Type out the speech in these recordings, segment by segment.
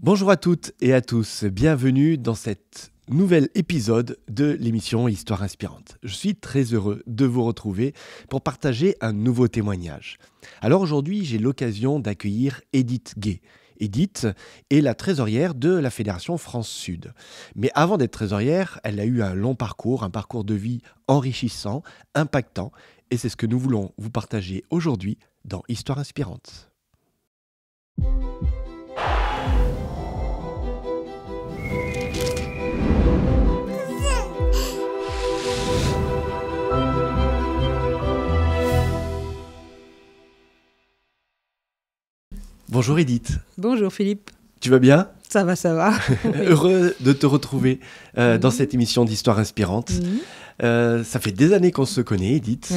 Bonjour à toutes et à tous, bienvenue dans cet nouvel épisode de l'émission Histoire inspirante. Je suis très heureux de vous retrouver pour partager un nouveau témoignage. Alors aujourd'hui, j'ai l'occasion d'accueillir Edith Gay. Edith est la trésorière de la Fédération France-Sud. Mais avant d'être trésorière, elle a eu un long parcours, un parcours de vie enrichissant, impactant, et c'est ce que nous voulons vous partager aujourd'hui dans Histoire inspirante. Bonjour Edith. Bonjour Philippe. Tu vas bien ? Ça va, ça va. Heureux de te retrouver dans cette émission d'Histoire inspirante. Ça fait des années qu'on se connaît, Edith.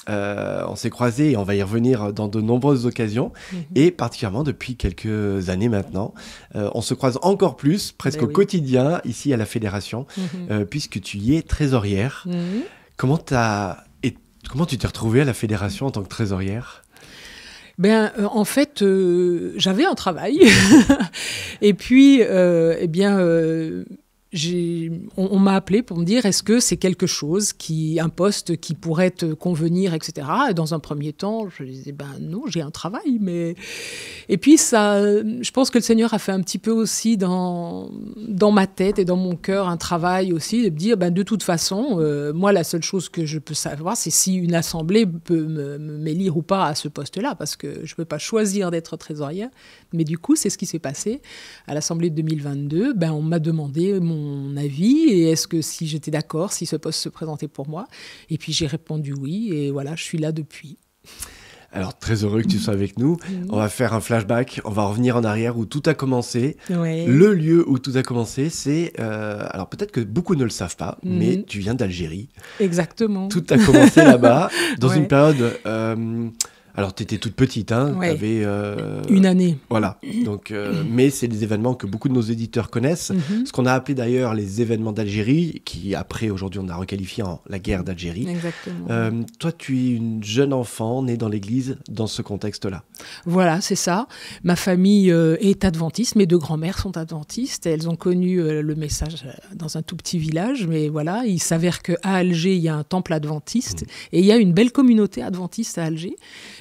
On s'est croisés et on va y revenir dans de nombreuses occasions. Et particulièrement depuis quelques années maintenant. On se croise encore plus, presque au quotidien, ici à la Fédération, puisque tu y es trésorière. Comment tu t'es retrouvée à la Fédération en tant que trésorière ? En fait, j'avais un travail. Et puis, on m'a appelé pour me dire est-ce que c'est quelque chose, un poste qui pourrait te convenir, etc. Et dans un premier temps, je disais non, j'ai un travail. Et puis, je pense que le Seigneur a fait un petit peu aussi dans ma tête et dans mon cœur un travail aussi de me dire de toute façon, moi, la seule chose que je peux savoir, c'est si une assemblée peut m'élire ou pas à ce poste-là, parce que je ne peux pas choisir d'être trésorière. Mais du coup, c'est ce qui s'est passé à l'Assemblée de 2022. On m'a demandé mon avis et est-ce que si j'étais d'accord, si ce poste se présentait pour moi. Et puis j'ai répondu oui et voilà, je suis là depuis. Alors, très heureux que tu sois avec nous. On va faire un flashback, on va revenir en arrière où tout a commencé. Ouais. Le lieu où tout a commencé, c'est... alors, peut-être que beaucoup ne le savent pas, mais tu viens d'Algérie. Exactement. Tout a commencé là-bas, dans Ouais. une période... alors, tu étais toute petite, hein, Ouais. tu avais... Une année. Voilà, donc, mais c'est des événements que beaucoup de nos éditeurs connaissent, ce qu'on a appelé d'ailleurs les événements d'Algérie, qui après, aujourd'hui, on a requalifié en la guerre d'Algérie. Exactement. Toi, tu es une jeune enfant née dans l'église dans ce contexte-là. Voilà, c'est ça. Ma famille est adventiste, mes deux grands-mères sont adventistes. Elles ont connu le message dans un tout petit village, mais voilà, il s'avère qu'à Alger, il y a un temple adventiste et il y a une belle communauté adventiste à Alger.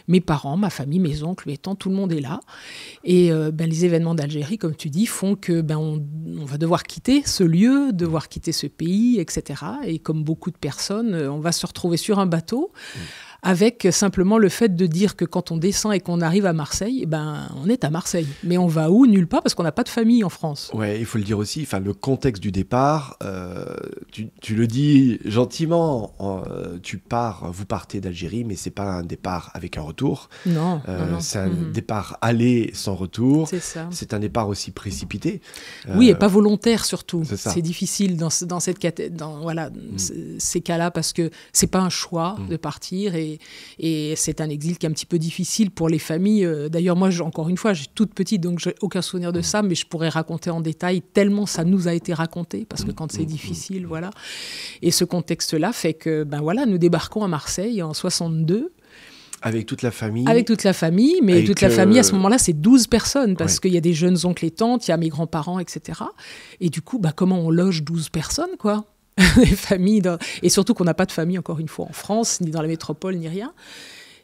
Mes parents, ma famille, mes oncles, mes tantes, tout le monde est là. Et les événements d'Algérie, comme tu dis, font que on va devoir quitter ce lieu, devoir quitter ce pays, etc. Et comme beaucoup de personnes, on va se retrouver sur un bateau avec simplement le fait de dire que quand on descend et qu'on arrive à Marseille, on est à Marseille. Mais on va où ? Nulle part, parce qu'on n'a pas de famille en France. Ouais, il faut le dire aussi, le contexte du départ, tu le dis gentiment, vous partez d'Algérie, mais c'est pas un départ avec un retour. Non. C'est un départ aller sans retour. C'est ça. C'est un départ aussi précipité. Oui, et pas volontaire surtout. C'est difficile dans ces cas-là parce que c'est pas un choix de partir et c'est un exil qui est un petit peu difficile pour les familles. D'ailleurs, moi, encore une fois, j'ai toute petite, donc j'ai aucun souvenir de ça, mais je pourrais raconter en détail tellement ça nous a été raconté, parce que quand c'est difficile, voilà. Et ce contexte-là fait que, nous débarquons à Marseille en 62. Avec toute la famille. Avec toute la famille, mais toute la famille, à ce moment-là, c'est 12 personnes, parce qu'il y a des jeunes oncles et tantes, il y a mes grands-parents, etc. Et du coup, comment on loge 12 personnes, quoi ? Les familles, et surtout qu'on n'a pas de famille, encore une fois, en France, ni dans la métropole, ni rien.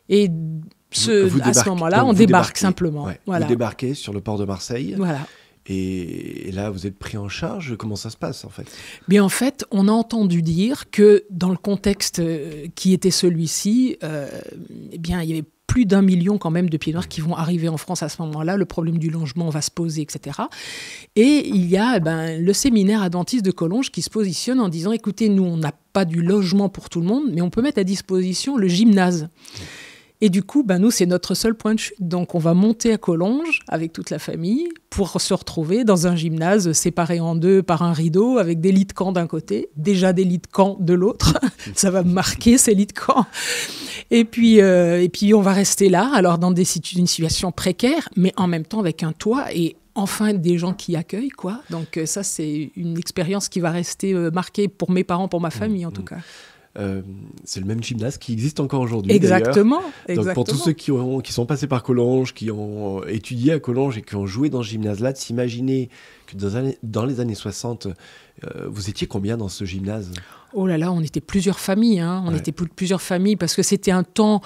Et à ce moment-là, on débarque simplement. Ouais. Voilà. Vous débarquez sur le port de Marseille. Voilà. Et là, vous êtes pris en charge. Comment ça se passe, en fait ? Bien, en fait, on a entendu dire que dans le contexte qui était celui-ci, il y avait plus d'1 million quand même de pieds noirs qui vont arriver en France à ce moment-là. Le problème du logement va se poser, etc. Et il y a le séminaire adventiste de Collonges qui se positionne en disant « Écoutez, nous, on n'a pas du logement pour tout le monde, mais on peut mettre à disposition le gymnase. » Et du coup, nous, c'est notre seul point de chute. Donc, on va monter à Collonges avec toute la famille pour se retrouver dans un gymnase séparé en deux par un rideau avec des lits de camp d'un côté, déjà des lits de camp de l'autre. Ça va me marquer, ces lits de camp. Et puis, on va rester là, alors dans une situation précaire, mais en même temps avec un toit et enfin des gens qui accueillent, quoi. Donc ça, c'est une expérience qui va rester marquée pour mes parents, pour ma famille en tout cas. c'est le même gymnase qui existe encore aujourd'hui. Exactement. Donc pour tous ceux qui sont passés par Collonges, qui ont étudié à Collonges et qui ont joué dans ce gymnase-là, de s'imaginer que dans les années 60, vous étiez combien dans ce gymnase ? Oh là là, on était plusieurs familles, on était plusieurs familles parce que c'était un temps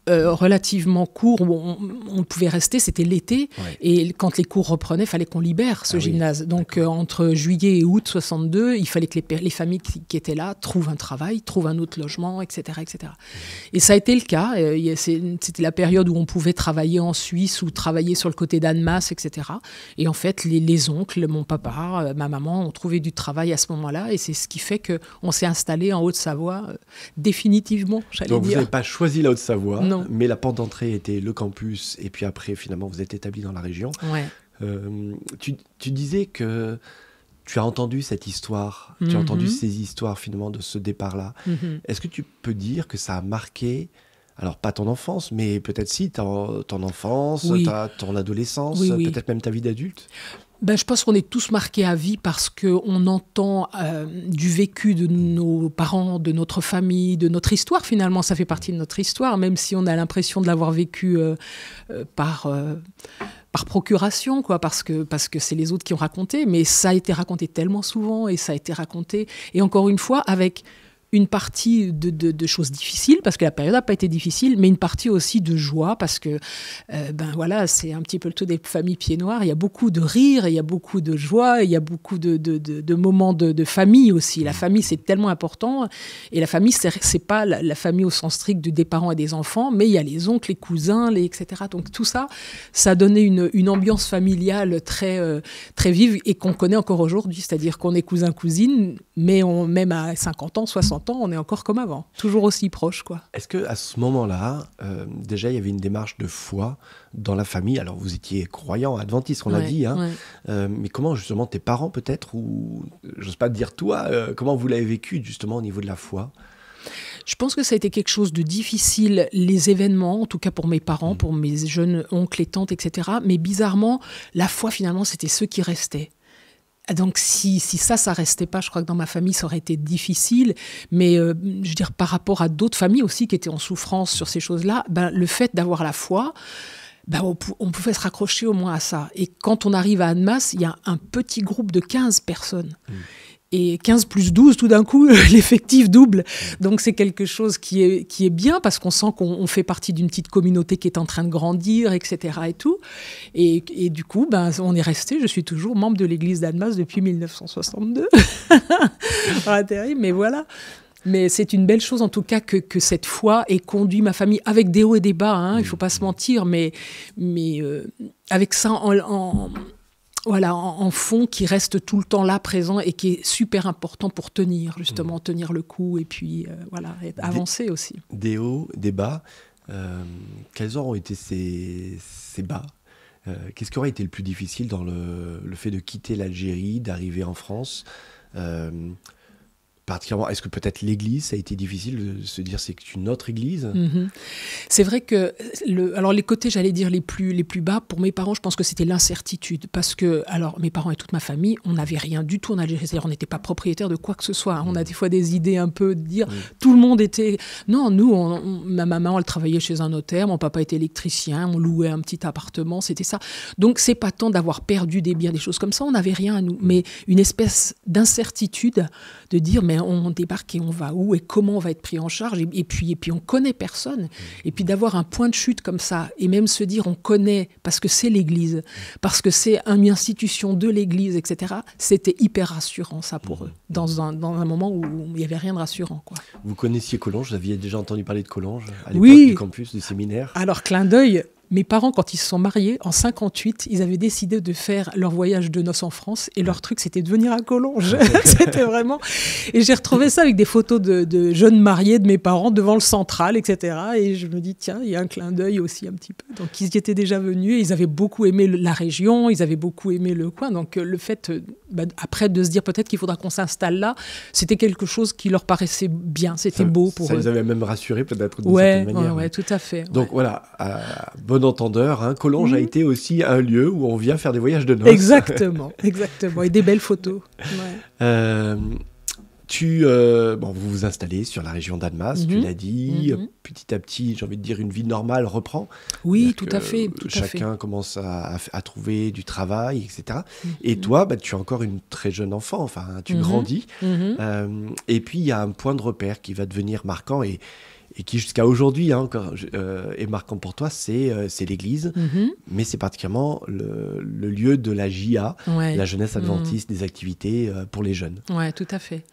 relativement court où on pouvait rester, c'était l'été, et quand les cours reprenaient, il fallait qu'on libère ce gymnase. Donc entre juillet et août 62, il fallait que les familles qui étaient là trouvent un travail, trouvent un autre logement, etc. etc. Et ça a été le cas, c'était la période où on pouvait travailler en Suisse ou travailler sur le côté d'Annemasse, etc. Et en fait, les oncles, mon papa, ma maman ont trouvé du travail à ce moment-là, et c'est ce qui fait qu'on s'est installé en Haute-Savoie définitivement, j'allais dire. Donc vous n'avez pas choisi la Haute-Savoie, non. Mais la porte d'entrée était le campus, et puis après, finalement, vous êtes établi dans la région. Ouais. Tu disais que tu as entendu cette histoire, tu as entendu ces histoires, finalement, de ce départ-là. Est-ce que tu peux dire que ça a marqué, alors pas ton enfance, mais peut-être si, ton enfance, ton adolescence, peut-être même ta vie d'adulte ? Je pense qu'on est tous marqués à vie parce qu'on entend du vécu de nos parents, de notre famille, de notre histoire. Finalement, ça fait partie de notre histoire, même si on a l'impression de l'avoir vécu par procuration, quoi, parce que c'est les autres qui ont raconté. Mais ça a été raconté tellement souvent et ça a été raconté, et encore une fois, avec une partie de choses difficiles, parce que la période n'a pas été difficile, mais une partie aussi de joie, parce que c'est un petit peu le taux des familles pieds noirs. Il y a beaucoup de rire, il y a beaucoup de joie, il y a beaucoup de moments de famille aussi. La famille, c'est tellement important. Et la famille, c'est pas la famille au sens strict des parents et des enfants, mais il y a les oncles, les cousins, etc. Donc tout ça, ça a donné une ambiance familiale très, très vive et qu'on connaît encore aujourd'hui. C'est-à-dire qu'on est cousin-cousine, mais même à 50 ans, 60 ans, on est encore comme avant, toujours aussi proche, quoi. Est-ce qu'à ce moment-là, déjà, il y avait une démarche de foi dans la famille ? Alors, vous étiez croyant, adventiste, on l'a dit, mais comment, justement, tes parents, peut-être, ou, j'ose pas te dire toi, comment vous l'avez vécu, justement, au niveau de la foi ? Je pense que ça a été quelque chose de difficile, les événements, en tout cas pour mes parents, pour mes jeunes oncles et tantes, etc. Mais bizarrement, la foi, finalement, c'était ceux qui restaient. Donc si ça restait pas, je crois que dans ma famille, ça aurait été difficile. Mais je veux dire, par rapport à d'autres familles aussi qui étaient en souffrance sur ces choses-là, le fait d'avoir la foi, on pouvait se raccrocher au moins à ça. Et quand on arrive à Annemasse, il y a un petit groupe de 15 personnes. Et 15 plus 12, tout d'un coup, l'effectif double. Donc c'est quelque chose qui est bien, parce qu'on sent qu'on fait partie d'une petite communauté qui est en train de grandir, etc. Et tout. Et du coup, on est resté. Je suis toujours membre de l'église d'Annemasse depuis 1962. Pas terrible, mais voilà. Mais c'est une belle chose, en tout cas, que cette foi ait conduit ma famille, avec des hauts et des bas, il ne faut pas se mentir, mais avec ça en fond, qui reste tout le temps là, présent, et qui est super important pour tenir le coup, et puis avancer aussi. Des hauts, des bas, quels auront été ces bas ? Qu'est-ce qui aurait été le plus difficile dans le fait de quitter l'Algérie, d'arriver en France ? Particulièrement, est-ce que peut-être l'église, ça a été difficile de se dire c'est une autre église ? C'est vrai que alors les côtés, j'allais dire les plus bas pour mes parents, je pense que c'était l'incertitude, parce que alors mes parents et toute ma famille, on n'avait rien du tout en Algérie, c'est-à-dire on n'était pas propriétaire de quoi que ce soit. On a des fois des idées un peu de dire tout le monde était. Non, nous, ma maman, elle travaillait chez un notaire, mon papa était électricien, on louait un petit appartement, c'était ça. Donc c'est pas tant d'avoir perdu des biens, des choses comme ça, on n'avait rien à nous, mais une espèce d'incertitude de dire mais on débarque et on va où et comment on va être pris en charge, et puis on connaît personne, et puis d'avoir un point de chute comme ça, et même se dire on connaît parce que c'est l'église, parce que c'est une institution de l'église, etc. C'était hyper rassurant ça pour eux, dans un moment où il n'y avait rien de rassurant, quoi. Vous connaissiez Collonges, vous aviez déjà entendu parler de Collonges à l'époque du campus, du séminaire ? Alors clin d'œil, mes parents, quand ils se sont mariés, en 58, ils avaient décidé de faire leur voyage de noces en France, et leur truc, c'était de venir à Collonges. C'était vraiment... Et j'ai retrouvé ça avec des photos de jeunes mariés de mes parents devant le central, etc. Et je me dis, tiens, il y a un clin d'œil aussi un petit peu. Donc, ils y étaient déjà venus, et ils avaient beaucoup aimé la région, ils avaient beaucoup aimé le coin. Donc, le fait, après, de se dire peut-être qu'il faudra qu'on s'installe là, c'était quelque chose qui leur paraissait bien, c'était beau pour eux. Ça les avait même rassurés, peut-être, d'une certaine manière. Ouais, tout à fait. Donc, voilà, bon entendeur, Collonges a été aussi un lieu où on vient faire des voyages de noces. Exactement, et des belles photos. vous vous installez sur la région d'Annemasse, tu l'as dit. Petit à petit, j'ai envie de dire, une vie normale reprend. Oui, tout à fait. Chacun commence à trouver du travail, etc. Et toi, tu es encore une très jeune enfant, enfin, tu grandis. Et puis, il y a un point de repère qui va devenir marquant et qui jusqu'à aujourd'hui est marquant pour toi, c'est l'église, mais c'est particulièrement le lieu de la JA, la jeunesse adventiste, des activités pour les jeunes. Oui, tout à fait.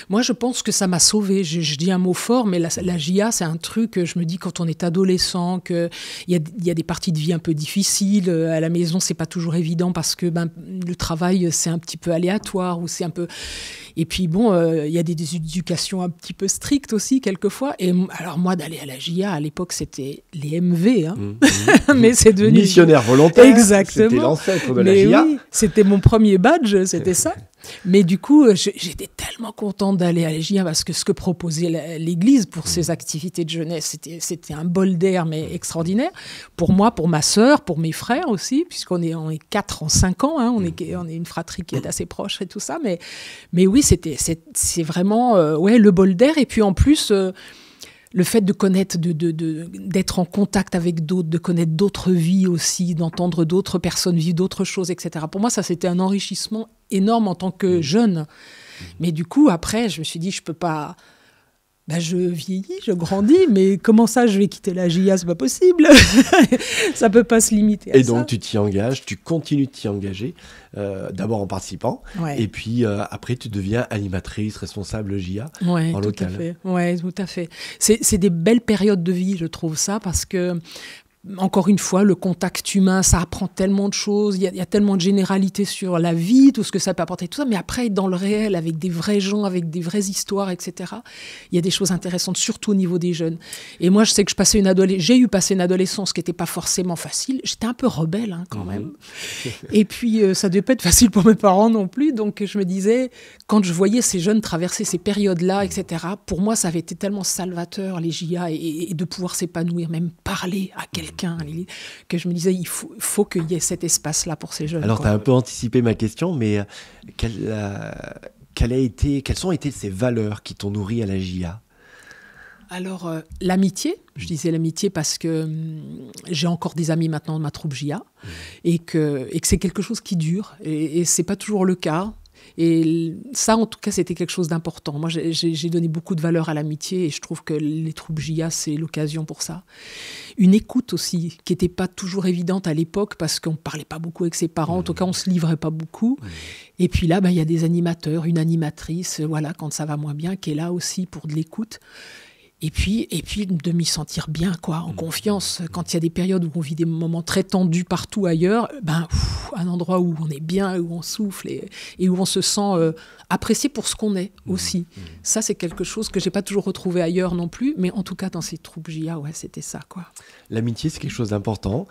Moi, je pense que ça m'a sauvée. Je dis un mot fort, mais la JA, c'est un truc, je me dis, quand on est adolescent, qu'il y a des parties de vie un peu difficiles. À la maison, c'est pas toujours évident parce que le travail, c'est un petit peu aléatoire ou c'est un peu... Et puis il y a des éducations un petit peu strictes aussi, quelquefois. Et alors moi, d'aller à la JA, à l'époque, c'était les MV. Mais c'est devenu... Missionnaire volontaire. Exactement. C'était l'ancêtre de la JA. Oui, c'était mon premier badge, c'était ça. Mais du coup, j'étais tellement contente d'aller à la JA parce que ce que proposait l'Église pour ses activités de jeunesse, c'était un bol d'air, mais extraordinaire. Pour moi, pour ma sœur, pour mes frères aussi, puisqu'on est 4 en 5 ans, on est une fratrie qui est assez proche et tout ça. Mais oui, c'est vraiment le bol d'air. Et puis en plus... le fait de connaître, d'être en contact avec d'autres, de connaître d'autres vies aussi, d'entendre d'autres personnes vivre d'autres choses, etc. Pour moi, ça, c'était un enrichissement énorme en tant que jeune. Mais du coup, après, je me suis dit, je peux pas... je vieillis, je grandis, mais comment ça, je vais quitter la JA, c'est pas possible. Ça peut pas se limiter à ça. Et donc, tu t'y engages, tu continues de t'y engager, d'abord en participant, et puis après, tu deviens animatrice, responsable JA en local. Oui, tout à fait. C'est des belles périodes de vie, je trouve ça, parce que encore une fois, le contact humain, ça apprend tellement de choses, il y a tellement de généralités sur la vie, tout ce que ça peut apporter, tout ça, mais après, dans le réel, avec des vrais gens, avec des vraies histoires, etc., il y a des choses intéressantes, surtout au niveau des jeunes. Et moi, je sais que j'ai eu passé une adolescence qui n'était pas forcément facile, j'étais un peu rebelle quand même, et puis ça ne devait pas être facile pour mes parents non plus, donc je me disais, quand je voyais ces jeunes traverser ces périodes-là, etc., pour moi, ça avait été tellement salvateur, les JA, et de pouvoir s'épanouir, même parler à quelqu'un, que je me disais, il faut qu'il y ait cet espace-là pour ces jeunes. Alors, tu as un peu anticipé ma question, mais quelles ont été ces valeurs qui t'ont nourri à la JA ? Alors, l'amitié, je disais l'amitié parce que j'ai encore des amis maintenant de ma troupe JA, et que c'est quelque chose qui dure, et ce n'est pas toujours le cas. Et ça, en tout cas, c'était quelque chose d'important. Moi, j'ai donné beaucoup de valeur à l'amitié et je trouve que les troupes JA, c'est l'occasion pour ça. Une écoute aussi, qui n'était pas toujours évidente à l'époque parce qu'on ne parlait pas beaucoup avec ses parents. En tout cas, on ne se livrait pas beaucoup. Et puis là, il y a des animateurs, une animatrice, quand ça va moins bien, qui est là aussi pour de l'écoute. Et puis de m'y sentir bien, en confiance. Quand il y a des périodes où on vit des moments très tendus partout ailleurs, un endroit où on est bien, où on souffle et où on se sent apprécié pour ce qu'on est aussi. Ça, c'est quelque chose que j'ai pas toujours retrouvé ailleurs non plus, mais en tout cas dans ces troupes JA, c'était ça, L'amitié, c'est quelque chose d'important.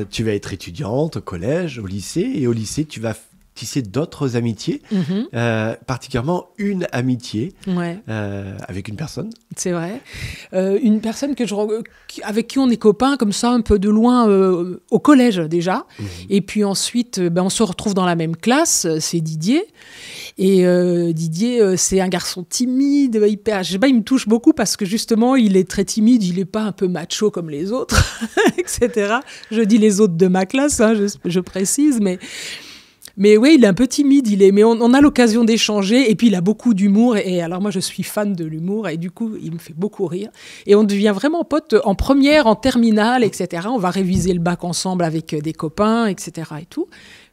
Tu vas être étudiante au collège, au lycée, et au lycée, tu vas tisser d'autres amitiés, particulièrement une amitié avec une personne. C'est vrai. Une personne avec qui on est copains, comme ça, un peu de loin, au collège déjà. Et puis ensuite, on se retrouve dans la même classe, c'est Didier. Et Didier, c'est un garçon timide, hyper... Je sais pas, il me touche beaucoup parce que justement, il est très timide, il n'est pas un peu macho comme les autres, etc. Je dis les autres de ma classe, je précise, mais oui, il est un peu timide, mais on a l'occasion d'échanger, et puis il a beaucoup d'humour, et alors moi je suis fan de l'humour, et du coup il me fait beaucoup rire, et on devient vraiment potes en première, en terminale, etc. On va réviser le bac ensemble avec des copains, etc. et tout,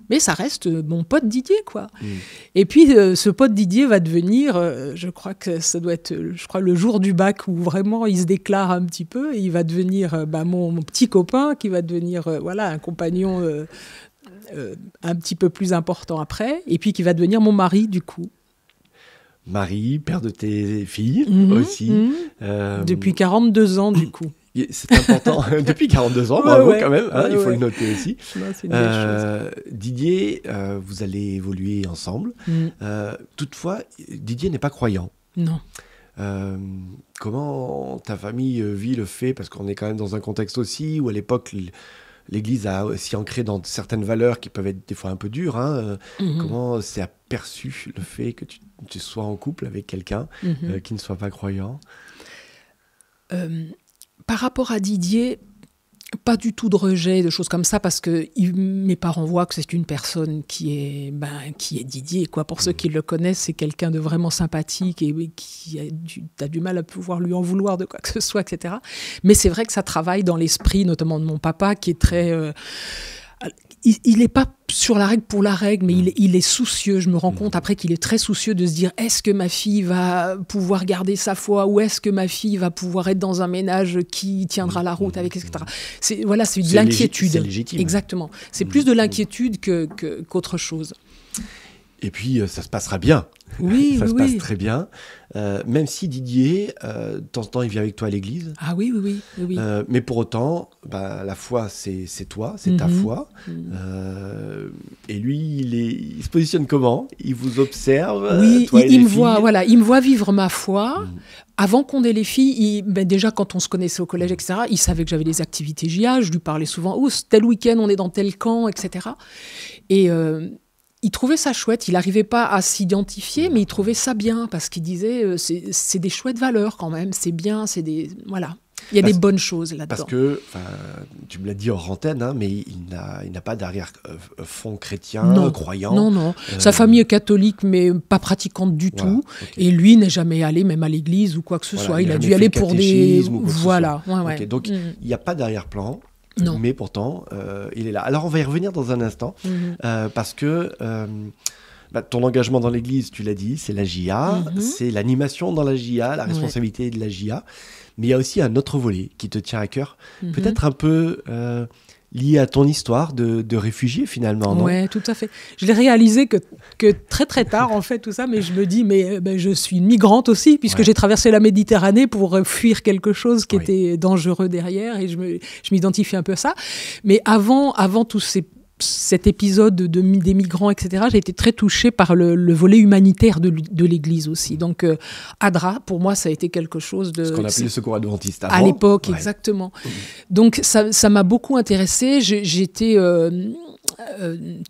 mais ça reste mon pote Didier, Et puis ce pote Didier va devenir, je crois que ça doit être le jour du bac où vraiment il se déclare un petit peu, et il va devenir mon petit copain, qui va devenir un compagnon un petit peu plus important après, et puis qui va devenir mon mari du coup. Mari, père de tes filles aussi. Depuis 42 ans du coup. C'est important, depuis 42 ans, bravo quand même, il faut le noter aussi. Non, c'est une belle chose. Didier, vous allez évoluer ensemble. Toutefois, Didier n'est pas croyant. Non. Comment ta famille vit le fait, parce qu'on est quand même dans un contexte aussi où à l'époque l'Église a aussi ancré dans certaines valeurs qui peuvent être des fois un peu dures. Comment c'est aperçu le fait que tu sois en couple avec quelqu'un qui ne soit pas croyant? Par rapport à Didier, pas du tout de rejet, de choses comme ça, parce que mes parents voient que c'est une personne qui est Didier, quoi. Pour ceux qui le connaissent, c'est quelqu'un de vraiment sympathique et qui a du mal à pouvoir lui en vouloir de quoi que ce soit, etc. Mais c'est vrai que ça travaille dans l'esprit, notamment de mon papa, qui est très... il n'est pas sur la règle pour la règle, mais il est soucieux. Je me rends compte après qu'il est très soucieux de se dire, est-ce que ma fille va pouvoir garder sa foi, ou est-ce que ma fille va pouvoir être dans un ménage qui tiendra la route avec, etc. C'est de l'inquiétude. C'est légitime. Exactement. C'est plus de l'inquiétude qu'autre chose. Et puis, ça se passera bien. Oui, ça se passe très bien. Même si Didier, de temps en temps, il vient avec toi à l'église. Ah oui. Mais pour autant, la foi, c'est toi, c'est ta foi. Et lui, il se positionne comment? Il vous observe? Oui, toi et il les me voit, filles. voilà, il me voit vivre ma foi. Avant qu'on ait les filles, déjà quand on se connaissait au collège, etc., il savait que j'avais des activités JA. Je lui parlais souvent, tel week-end, on est dans tel camp, etc. Et... il trouvait ça chouette, il n'arrivait pas à s'identifier, mais il trouvait ça bien, parce qu'il disait, c'est des chouettes valeurs quand même, c'est bien, c'est des... Voilà, il y a des bonnes choses là-dedans. Parce que, tu me l'as dit hors antenne, mais il n'a pas d'arrière-fond chrétien, croyant. Non. Sa famille est catholique, mais pas pratiquante du tout. Okay. Et lui n'est jamais allé, même à l'église ou quoi que ce soit. Il a dû aller pour des... Voilà. Ouais. Okay, donc, il n'y a pas d'arrière-plan. Non. Mais pourtant, il est là. Alors, on va y revenir dans un instant, parce que ton engagement dans l'Église, tu l'as dit, c'est la JA, c'est l'animation dans la JA, la responsabilité de la JA. Mais il y a aussi un autre volet qui te tient à cœur, peut-être un peu lié à ton histoire de réfugié, finalement, non? Oui, tout à fait. Je l'ai réalisé que très très tard, en fait, tout ça, mais je me dis, je suis une migrante aussi, puisque j'ai traversé la Méditerranée pour fuir quelque chose qui était dangereux derrière, et je m'identifie un peu à ça. Mais avant tous cet épisode des migrants, etc., j'ai été très touchée par le volet humanitaire de l'Église aussi. Donc, ADRA, pour moi, ça a été quelque chose de... Ce qu'on appelait le secours adventiste avant. À l'époque, exactement. Donc, ça m'a beaucoup intéressée. J'étais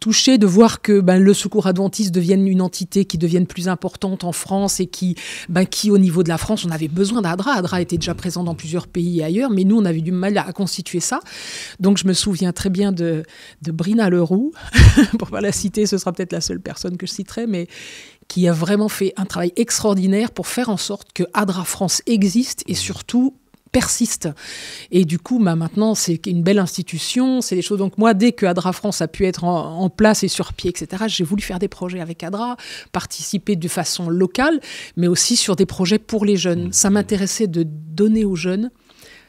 touchée de voir que le secours adventiste devienne une entité qui devienne plus importante en France et qui, au niveau de la France, on avait besoin d'ADRA. ADRA était déjà présent dans plusieurs pays et ailleurs, mais nous, on avait du mal à constituer ça. Donc, je me souviens très bien de Brina Leroux, pour ne pas la citer, ce sera peut-être la seule personne que je citerai, mais qui a vraiment fait un travail extraordinaire pour faire en sorte que ADRA France existe et surtout persiste. Et du coup, maintenant, c'est une belle institution, c'est des choses. Donc moi, dès que ADRA France a pu être en place et sur pied, etc., j'ai voulu faire des projets avec ADRA, participer de façon locale, mais aussi sur des projets pour les jeunes. Ça m'intéressait de donner aux jeunes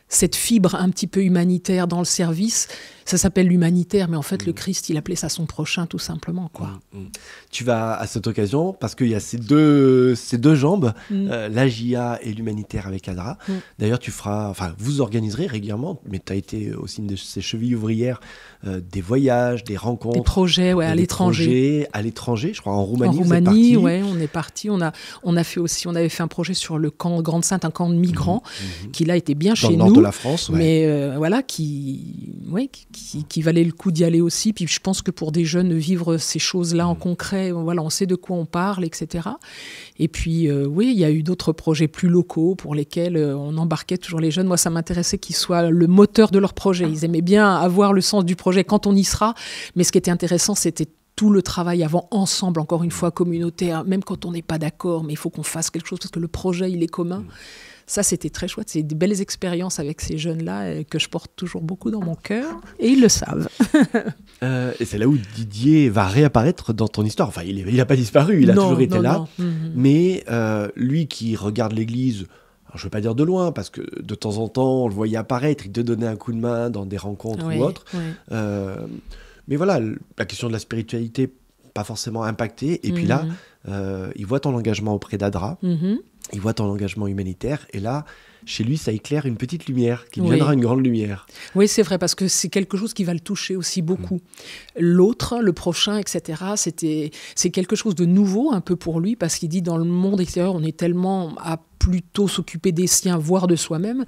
cette fibre un petit peu humanitaire dans le service. Ça s'appelle l'humanitaire, mais en fait, le Christ, il appelait ça son prochain, tout simplement, quoi. Tu vas, à cette occasion, parce qu'il y a ces deux jambes, la JA et l'humanitaire avec ADRA. D'ailleurs, vous organiserez régulièrement, mais tu as été aussi une de ces chevilles ouvrières, des voyages, des rencontres. Des projets, à l'étranger. À l'étranger, je crois, en Roumanie. En Roumanie, on est parti. On avait fait un projet sur le camp Grande-Sainte, un camp de migrants, qui là était bien chez nous. Dans le nord de la France, mais qui valait le coup d'y aller aussi. Puis je pense que pour des jeunes, vivre ces choses-là en concret, on sait de quoi on parle, etc. Et puis, il y a eu d'autres projets plus locaux pour lesquels on embarquait toujours les jeunes. Moi, ça m'intéressait qu'ils soient le moteur de leur projet. Ils aimaient bien avoir le sens du projet quand on y sera. Mais ce qui était intéressant, c'était tout le travail avant ensemble, encore une fois, communautaire, même quand on n'est pas d'accord, mais il faut qu'on fasse quelque chose parce que le projet, il est commun. Ça, c'était très chouette. C'est des belles expériences avec ces jeunes-là que je porte toujours beaucoup dans mon cœur. Et ils le savent. Et c'est là où Didier va réapparaître dans ton histoire. Enfin, il n'a pas disparu, il a toujours été là. Mais lui qui regarde l'Église, alors je ne veux pas dire de loin, parce que de temps en temps, on le voyait apparaître, il te donnait un coup de main dans des rencontres ou autres. Mais voilà, la question de la spiritualité, pas forcément impactée. Et puis là, il voit ton engagement auprès d'ADRA. Il voit ton engagement humanitaire, et là, chez lui, ça éclaire une petite lumière, qui deviendra une grande lumière. Oui, c'est vrai, parce que c'est quelque chose qui va le toucher aussi beaucoup. L'autre, le prochain, etc., c'est quelque chose de nouveau un peu pour lui, parce qu'il dit, dans le monde extérieur, on est tellement à plutôt s'occuper des siens, voire de soi-même.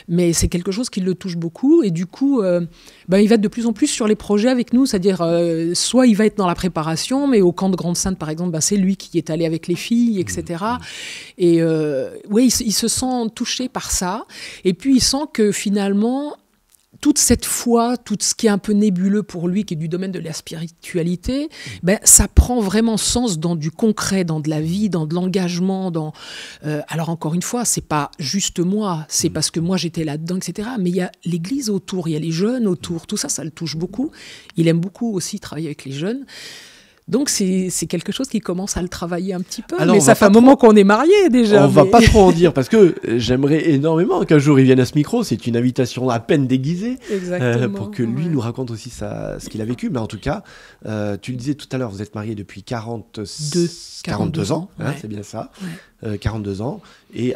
Mais c'est quelque chose qui le touche beaucoup. Et du coup, il va être de plus en plus sur les projets avec nous. C'est-à-dire, soit il va être dans la préparation, mais au camp de Grande-Sainte, par exemple, c'est lui qui est allé avec les filles, etc. Et oui, il se sent touché par ça. Et puis, il sent que finalement, toute cette foi, tout ce qui est un peu nébuleux pour lui, qui est du domaine de la spiritualité, ça prend vraiment sens dans du concret, dans de la vie, dans de l'engagement. Alors encore une fois, c'est pas juste moi, c'est parce que moi j'étais là-dedans, etc. Mais il y a l'Église autour, il y a les jeunes autour, tout ça, ça le touche beaucoup. Il aime beaucoup aussi travailler avec les jeunes. Donc c'est quelque chose qui commence à le travailler un petit peu. Alors, mais ça fait un moment qu'on est mariés déjà. On va pas trop en dire parce que j'aimerais énormément qu'un jour il vienne à ce micro. C'est une invitation à peine déguisée pour que lui nous raconte aussi ce qu'il a vécu. Mais en tout cas, tu le disais tout à l'heure, vous êtes mariés depuis 42 ans, c'est bien ça. 42 ans. Et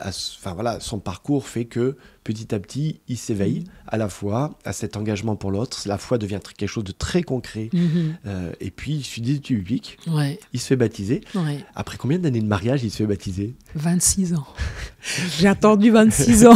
son parcours fait que petit à petit, il s'éveille à la fois à cet engagement pour l'autre. La foi devient quelque chose de très concret. Et puis, il suit des études bibliques. Il se fait baptiser. Après combien d'années de mariage il se fait baptiser ? 26 ans. J'ai attendu 26 ans.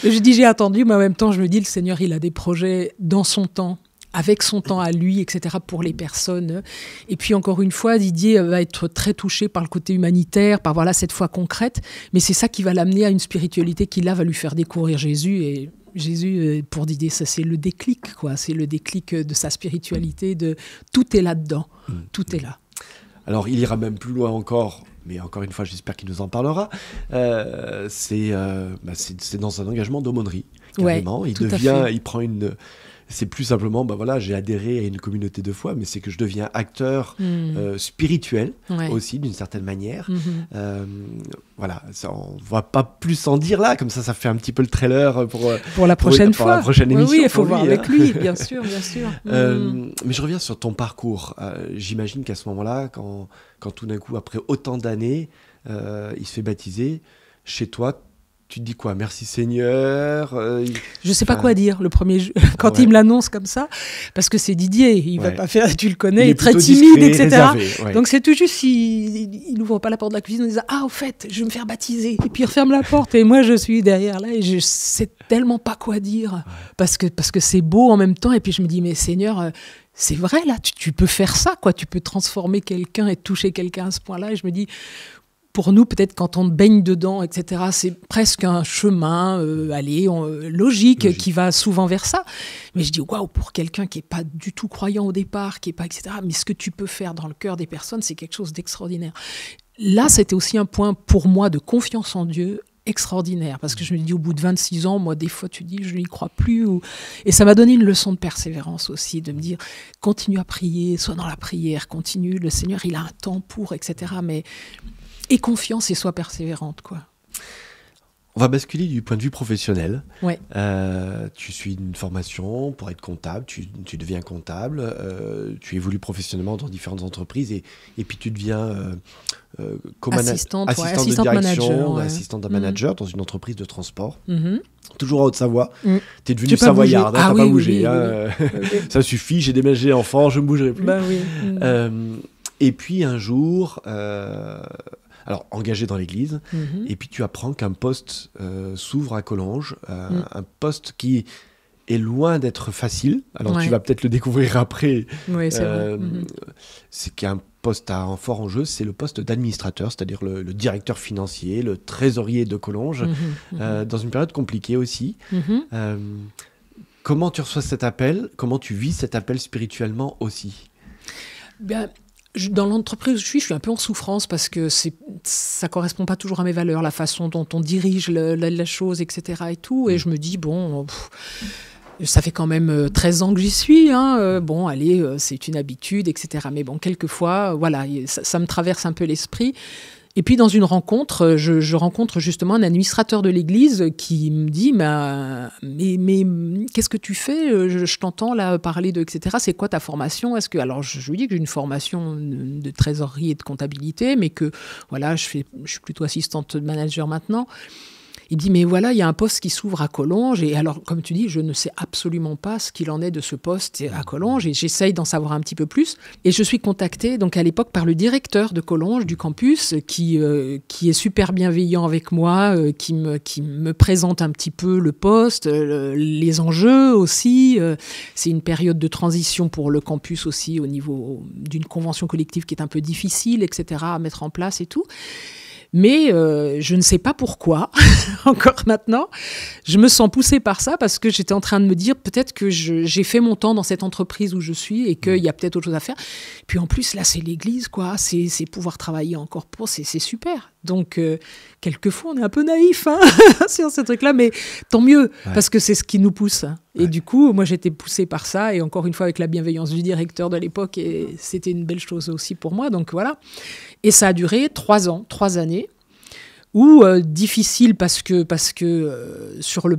Je dis j'ai attendu, mais en même temps, je me dis, le Seigneur, il a des projets dans son temps, avec son temps à lui, etc., pour les personnes. Et puis, encore une fois, Didier va être très touché par le côté humanitaire, par cette foi concrète, mais c'est ça qui va l'amener à une spiritualité qui, là, va lui faire découvrir Jésus. Et Jésus, pour Didier, ça, c'est le déclic, quoi. C'est le déclic de sa spiritualité, tout est là-dedans, tout est là. Alors, il ira même plus loin encore, mais encore une fois, j'espère qu'il nous en parlera. C'est dans un engagement d'aumônerie, carrément. Il prend une... C'est plus simplement, j'ai adhéré à une communauté de foi, mais c'est que je deviens acteur spirituel aussi, d'une certaine manière. On ne va pas plus en dire là, comme ça fait un petit peu le trailer pour la prochaine fois. Pour la prochaine émission. Oui, il faut voir avec lui, bien sûr. Mais je reviens sur ton parcours. J'imagine qu'à ce moment-là, quand tout d'un coup, après autant d'années, il se fait baptiser, chez toi, tu te dis quoi ? Merci Seigneur. Je sais pas quoi dire le premier jour, quand il me l'annonce comme ça, parce que c'est Didier, il va pas faire, tu le connais, il est très timide, etc. Réservé, donc c'est tout juste, il n'ouvre pas la porte de la cuisine en disant au fait, je vais me faire baptiser, et puis il referme la porte, et moi je suis derrière là, et je sais tellement pas quoi dire, parce que c'est beau en même temps, et puis je me dis mais Seigneur, c'est vrai là, tu peux faire ça, quoi, tu peux transformer quelqu'un et toucher quelqu'un à ce point-là, et je me dis. Pour nous, peut-être quand on baigne dedans, etc., c'est presque un chemin logique qui va souvent vers ça. Mais je dis, waouh, pour quelqu'un qui n'est pas du tout croyant au départ, qui n'est pas, etc., mais ce que tu peux faire dans le cœur des personnes, c'est quelque chose d'extraordinaire. Là, c'était aussi un point pour moi de confiance en Dieu extraordinaire, parce que je me dis, au bout de 26 ans, moi, des fois, tu dis, je n'y crois plus. Et ça m'a donné une leçon de persévérance aussi, de me dire, continue à prier, sois dans la prière, continue, le Seigneur, il a un temps pour, etc., mais... Et confiance et sois persévérante, quoi. On va basculer du point de vue professionnel. Ouais. Tu suis une formation pour être comptable, tu deviens comptable, tu évolues professionnellement dans différentes entreprises et puis tu deviens assistante de direction, assistante de manager dans une entreprise de transport. Toujours en Haute-Savoie. Tu es devenue savoyarde, tu n'as pas bougé. Ça suffit, j'ai déménagé enfant, je ne bougerai plus. Et puis un jour... Alors, engagé dans l'église, et puis tu apprends qu'un poste s'ouvre à Collonges, un poste qui est loin d'être facile. Alors, tu vas peut-être le découvrir après. Oui, c'est vrai. C'est qu'il y a un poste à un fort enjeu, c'est le poste d'administrateur, c'est-à-dire le directeur financier, le trésorier de Collonges, dans une période compliquée aussi. Comment tu reçois cet appel ? Comment tu vis cet appel spirituellement aussi ? Dans l'entreprise où je suis un peu en souffrance parce que ça ne correspond pas toujours à mes valeurs, la façon dont on dirige la chose, etc. Et tout. Et je me dis, ça fait quand même 13 ans que j'y suis. C'est une habitude, etc. Mais quelquefois, ça me traverse un peu l'esprit. Et puis, dans une rencontre, je rencontre justement un administrateur de l'église qui me dit mais qu'est-ce que tu fais ? Je t'entends là parler de etc. C'est quoi ta formation ? Alors, je lui dis que j'ai une formation de trésorerie et de comptabilité, mais que je suis plutôt assistante manager maintenant. Il dit, mais voilà, il y a un poste qui s'ouvre à Collonges. Et alors, comme tu dis, je ne sais absolument pas ce qu'il en est de ce poste à Collonges. Et j'essaye d'en savoir un petit peu plus. Et je suis contactée, donc à l'époque, par le directeur de Collonges, du campus, qui est super bienveillant avec moi, qui me présente un petit peu le poste, les enjeux aussi. C'est une période de transition pour le campus aussi, au niveau d'une convention collective qui est un peu difficile, etc., à mettre en place et tout. Mais je ne sais pas pourquoi, encore maintenant, je me sens poussée par ça parce que j'étais en train de me dire peut-être que j'ai fait mon temps dans cette entreprise où je suis et qu'il y a peut-être autre chose à faire. Puis en plus, là, c'est l'église, quoi. C'est pouvoir travailler encore pour, c'est super. Donc, quelquefois, on est un peu naïf sur ce truc-là, mais tant mieux, parce que c'est ce qui nous pousse. Et du coup, moi, j'étais poussée par ça, et encore une fois, avec la bienveillance du directeur de l'époque, et c'était une belle chose aussi pour moi. Donc voilà. Et ça a duré 3 ans, 3 années, ou difficile parce que sur le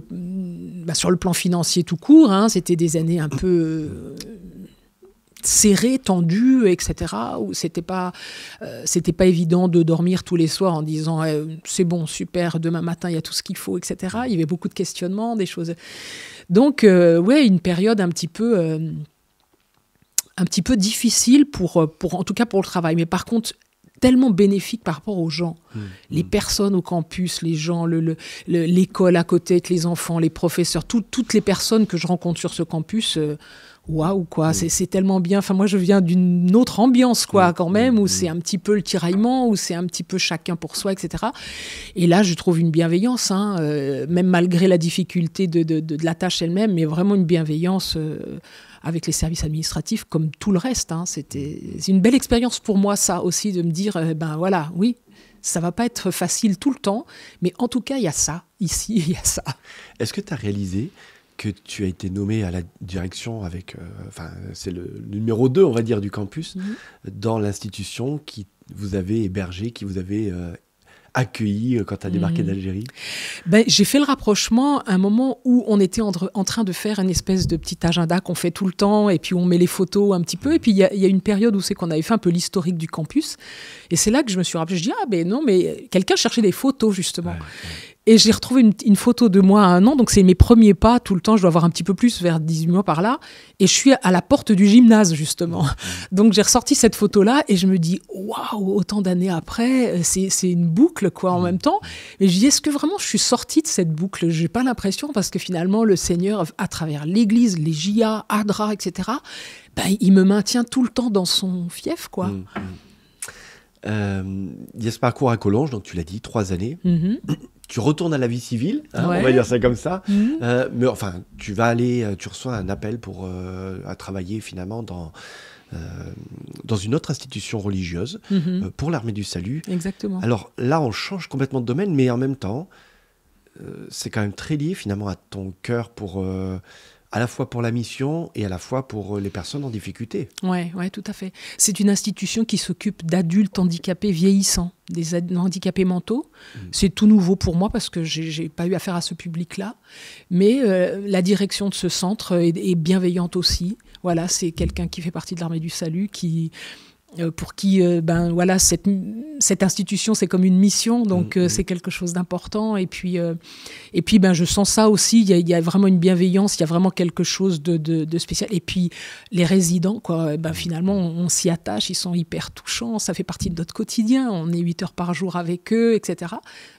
plan financier tout court, c'était des années un peu serrées, tendues, etc. Où c'était pas évident de dormir tous les soirs en disant c'est bon, super, demain matin il y a tout ce qu'il faut, etc. Il y avait beaucoup de questionnements, des choses. Donc une période un petit peu difficile pour en tout cas pour le travail. Mais par contre tellement bénéfique par rapport aux gens, les personnes au campus, les gens, l'école à côté avec les enfants, les professeurs, toutes les personnes que je rencontre sur ce campus, waouh, quoi, c'est tellement bien. Enfin, moi, je viens d'une autre ambiance, quoi, quand même, où c'est un petit peu le tiraillement, où c'est un petit peu chacun pour soi, etc. Et là, je trouve une bienveillance, même malgré la difficulté de la tâche elle-même, mais vraiment une bienveillance avec les services administratifs, comme tout le reste. C'est une belle expérience pour moi, ça aussi, de me dire, voilà, oui, ça va pas être facile tout le temps, mais en tout cas, il y a ça, ici, il y a ça. Est-ce que tu as réalisé que tu as été nommé à la direction avec, c'est le numéro 2, on va dire, du campus, dans l'institution qui vous avait hébergé, qui vous avait accueilli quand tu as débarqué d'Algérie? J'ai fait le rapprochement à un moment où on était en train de faire une espèce de petit agenda qu'on fait tout le temps, et puis on met les photos un petit peu, et puis il y a une période où c'est qu'on avait fait un peu l'historique du campus, et c'est là que je me suis rappelé, je dis non, mais quelqu'un cherchait des photos justement. Et j'ai retrouvé une photo de moi à 1 an, donc c'est mes premiers pas tout le temps, je dois avoir un petit peu plus, vers 18 mois par là, et je suis à la porte du gymnase justement. Donc j'ai ressorti cette photo-là et je me dis, waouh, autant d'années après, c'est une boucle quoi en même temps. Et je dis, est-ce que vraiment je suis sortie de cette boucle? J'ai pas l'impression, parce que finalement le Seigneur, à travers l'Église, les JA, ADRA, etc., il me maintient tout le temps dans son fief, quoi. Il y a ce parcours à Collonges, donc tu l'as dit, 3 années. Tu retournes à la vie civile, on va dire ça comme ça. Mais enfin, tu reçois un appel à travailler finalement dans une autre institution religieuse pour l'Armée du Salut. Exactement. Alors là, on change complètement de domaine, mais en même temps, c'est quand même très lié finalement à ton cœur à la fois pour la mission et à la fois pour les personnes en difficulté. Ouais, tout à fait. C'est une institution qui s'occupe d'adultes handicapés vieillissants, des handicapés mentaux. C'est tout nouveau pour moi parce que j'ai pas eu affaire à ce public-là. Mais la direction de ce centre est bienveillante aussi. Voilà, c'est quelqu'un qui fait partie de l'Armée du Salut, pour qui cette institution c'est comme une mission, donc c'est quelque chose d'important, et puis je sens ça aussi, il y a vraiment une bienveillance, il y a vraiment quelque chose de spécial, et puis les résidents quoi, finalement on s'y attache, ils sont hyper touchants, ça fait partie de notre quotidien, on est 8 heures par jour avec eux, etc.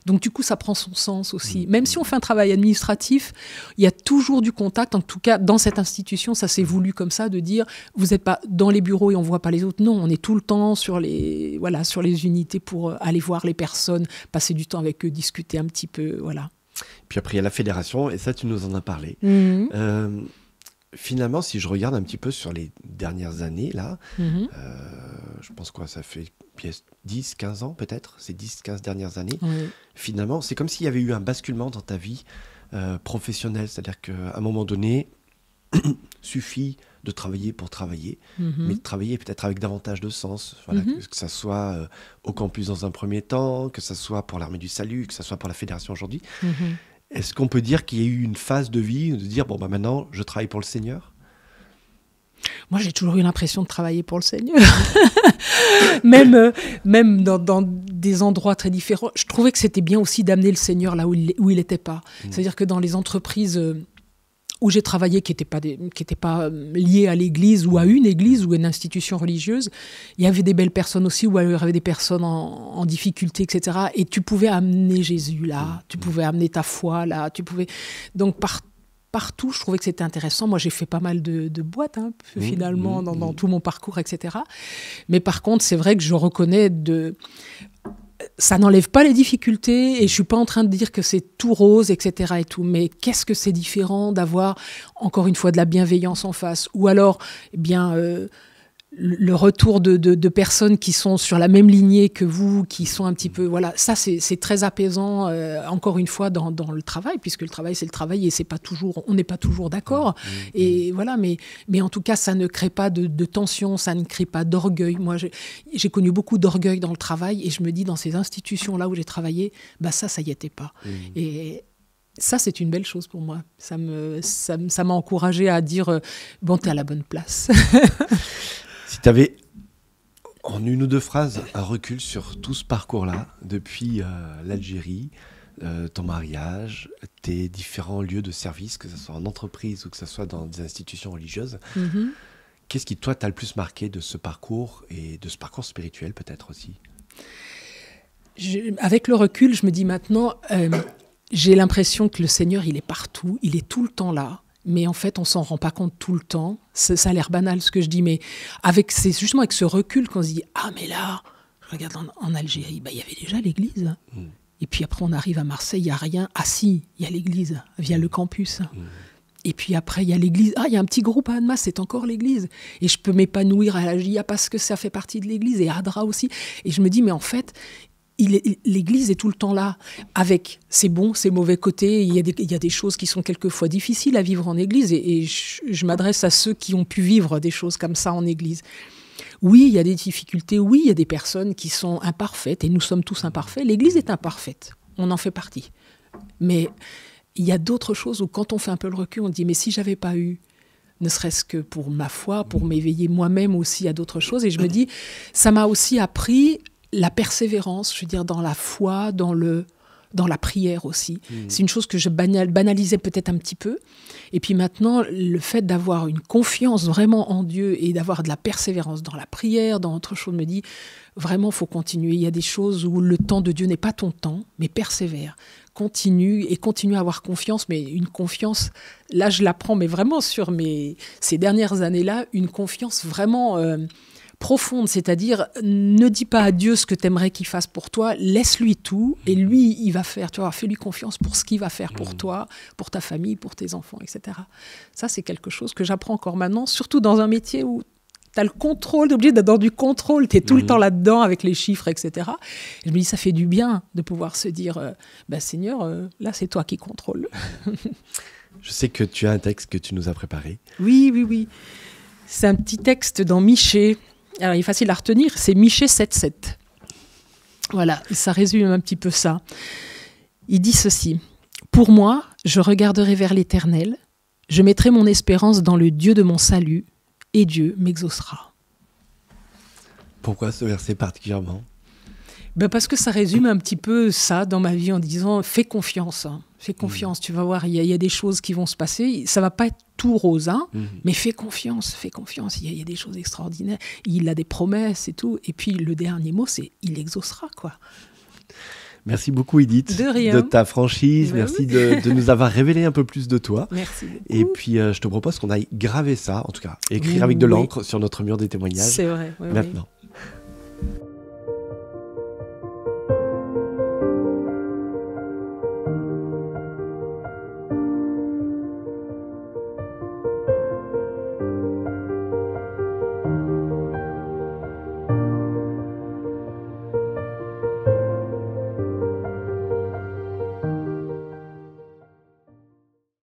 Donc du coup ça prend son sens aussi, même si on fait un travail administratif, il y a toujours du contact, en tout cas dans cette institution ça s'est voulu comme ça, de dire vous n'êtes pas dans les bureaux et on voit pas les autres, non, on est tout le temps sur les unités pour aller voir les personnes, passer du temps avec eux, discuter un petit peu, voilà. Puis après, il y a la fédération, et ça, tu nous en as parlé. Finalement, si je regarde un petit peu sur les dernières années, là, je pense quoi, ça fait 10, 15 ans peut-être, ces 10, 15 dernières années, finalement, c'est comme s'il y avait eu un basculement dans ta vie professionnelle, c'est-à-dire qu'à un moment donné, suffit de travailler pour travailler, mais de travailler peut-être avec davantage de sens, voilà, que ça soit au campus dans un premier temps, que ça soit pour l'Armée du Salut, que ça soit pour la Fédération aujourd'hui. Est-ce qu'on peut dire qu'il y a eu une phase de vie, de dire, maintenant, je travaille pour le Seigneur? Moi, j'ai toujours eu l'impression de travailler pour le Seigneur. même dans des endroits très différents. Je trouvais que c'était bien aussi d'amener le Seigneur là où il n'était pas. C'est-à-dire que dans les entreprises où j'ai travaillé, qui n'étaient pas liées à l'église ou à une église ou à une institution religieuse, il y avait des belles personnes aussi, où il y avait des personnes en difficulté, etc. Et tu pouvais amener Jésus là, tu pouvais amener ta foi là, donc partout, je trouvais que c'était intéressant. Moi, j'ai fait pas mal de boîtes, finalement, dans tout mon parcours, etc. Mais par contre, c'est vrai que je reconnais ça n'enlève pas les difficultés et je ne suis pas en train de dire que c'est tout rose, etc. et tout. Mais qu'est-ce que c'est différent d'avoir, encore une fois, de la bienveillance en face, ou alors, le retour de personnes qui sont sur la même lignée que vous, qui sont un petit peu... Voilà, ça, c'est très apaisant, encore une fois, dans le travail, puisque le travail, c'est le travail et on n'est pas toujours d'accord. Et voilà, mais en tout cas, ça ne crée pas de tension, ça ne crée pas d'orgueil. Moi, j'ai connu beaucoup d'orgueil dans le travail et je me dis, dans ces institutions-là où j'ai travaillé, ça y était pas. Et... ça, c'est une belle chose pour moi. Ça m'a encouragée à dire, t'es à la bonne place. Si tu avais, en une ou deux phrases, un recul sur tout ce parcours-là, depuis l'Algérie, ton mariage, tes différents lieux de service, que ce soit en entreprise ou que ce soit dans des institutions religieuses, qu'est-ce qui, toi, t'a le plus marqué de ce parcours et de ce parcours spirituel peut-être aussi ? Avec le recul, je me dis maintenant, j'ai l'impression que le Seigneur, il est partout, il est tout le temps là. Mais en fait, on s'en rend pas compte tout le temps. Ça a l'air banal ce que je dis, mais c'est justement avec ce recul qu'on se dit « Ah, mais là, je regarde en Algérie, il y avait déjà l'église. » Et puis après, on arrive à Marseille, il n'y a rien. Ah si, il y a l'église, via le campus. Et puis après, il y a l'église. Ah, il y a un petit groupe à Annemasse, c'est encore l'église. Et je peux m'épanouir à la GIA parce que ça fait partie de l'église, et à Adra aussi. Et je me dis, mais en fait... l'église est tout le temps là, avec ses bons, ses mauvais côtés. Il y a des choses qui sont quelquefois difficiles à vivre en église, et je m'adresse à ceux qui ont pu vivre des choses comme ça en église. Oui, il y a des difficultés, oui, il y a des personnes qui sont imparfaites, et nous sommes tous imparfaits. L'église est imparfaite, on en fait partie. Mais il y a d'autres choses où, quand on fait un peu le recul, on dit, mais si j'avais pas eu, ne serait-ce que pour ma foi, pour m'éveiller moi-même aussi à d'autres choses, et je me dis, ça m'a aussi appris... la persévérance, je veux dire, dans la foi, dans la prière aussi. C'est une chose que je banalisais peut-être un petit peu. Et puis maintenant, le fait d'avoir une confiance vraiment en Dieu et d'avoir de la persévérance dans la prière, dans autre chose, me dit, vraiment, il faut continuer. Il y a des choses où le temps de Dieu n'est pas ton temps, mais persévère. Continue à avoir confiance, mais une confiance, là je la prends, mais vraiment sur ces dernières années-là, une confiance vraiment... profonde, c'est-à-dire ne dis pas à Dieu ce que tu aimerais qu'il fasse pour toi, laisse-lui tout et lui, il va faire, tu vois, fais-lui confiance pour ce qu'il va faire pour toi, pour ta famille, pour tes enfants, etc. Ça, c'est quelque chose que j'apprends encore maintenant, surtout dans un métier où tu as le contrôle, tu es obligé d'être dans du contrôle, tu es tout le temps là-dedans avec les chiffres, etc. Et je me dis, ça fait du bien de pouvoir se dire, Seigneur, là, c'est toi qui contrôle. Je sais que tu as un texte que tu nous as préparé. Oui. C'est un petit texte dans Michée. Alors, il est facile à retenir, c'est Michée 7,7. Voilà, ça résume un petit peu ça. Il dit ceci. « Pour moi, je regarderai vers l'Éternel, je mettrai mon espérance dans le Dieu de mon salut, et Dieu m'exaucera. » Pourquoi ce verset particulièrement ? Parce que ça résume un petit peu ça dans ma vie en disant « Fais confiance, fais confiance, tu vas voir, il y a des choses qui vont se passer, ça va pas être tout rose, mais fais confiance, il y a des choses extraordinaires, il a des promesses et tout, et puis le dernier mot c'est « il exaucera » quoi. Merci beaucoup Edith de ta franchise, merci de nous avoir révélé un peu plus de toi. Merci beaucoup. Et puis je te propose qu'on aille graver ça, en tout cas, écrire avec de l'encre sur notre mur des témoignages. C'est vrai. Maintenant.